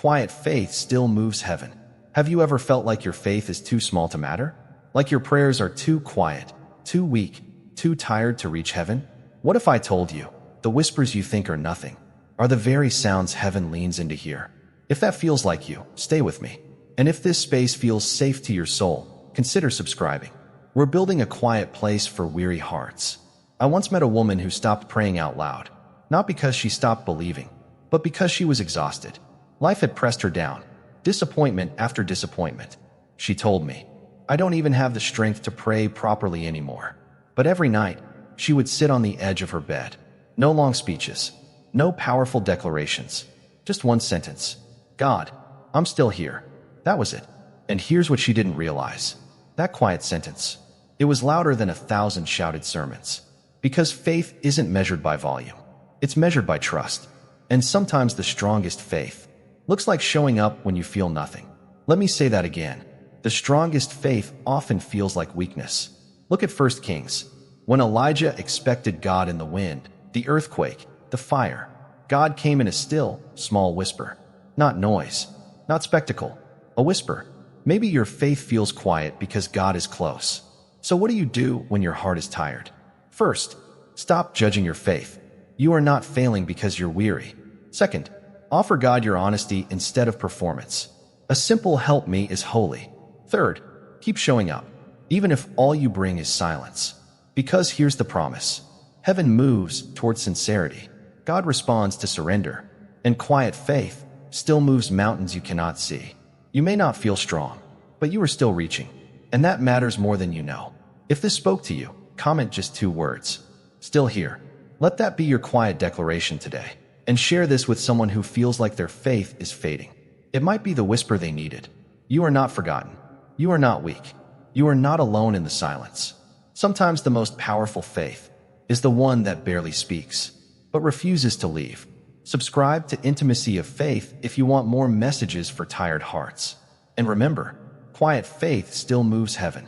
Quiet faith still moves heaven. Have you ever felt like your faith is too small to matter? Like your prayers are too quiet, too weak, too tired to reach heaven? What if I told you, the whispers you think are nothing are the very sounds heaven leans in to hear? If that feels like you, stay with me. And if this space feels safe to your soul, consider subscribing. We're building a quiet place for weary hearts. I once met a woman who stopped praying out loud, not because she stopped believing, but because she was exhausted. Life had pressed her down, disappointment after disappointment. She told me, "I don't even have the strength to pray properly anymore." But every night, she would sit on the edge of her bed. No long speeches, no powerful declarations, just one sentence: "God, I'm still here." That was it. And here's what she didn't realize. That quiet sentence, it was louder than 1,000 shouted sermons. Because faith isn't measured by volume. It's measured by trust. And sometimes the strongest faith looks like showing up when you feel nothing. Let me say that again. The strongest faith often feels like weakness. Look at 1 Kings. When Elijah expected God in the wind, the earthquake, the fire, God came in a still, small whisper. Not noise, not spectacle, a whisper. Maybe your faith feels quiet because God is close. So what do you do when your heart is tired? First, stop judging your faith. You are not failing because you're weary. Second, offer God your honesty instead of performance. A simple "help me" is holy. Third, keep showing up, even if all you bring is silence. Because here's the promise. Heaven moves towards sincerity. God responds to surrender. And quiet faith still moves mountains you cannot see. You may not feel strong, but you are still reaching. And that matters more than you know. If this spoke to you, comment just 2 words. Still here. Let that be your quiet declaration today. And share this with someone who feels like their faith is fading. It might be the whisper they needed. You are not forgotten. You are not weak. You are not alone in the silence. Sometimes the most powerful faith is the one that barely speaks, but refuses to leave. Subscribe to Intimacy of Faith if you want more messages for tired hearts. And remember, quiet faith still moves heaven.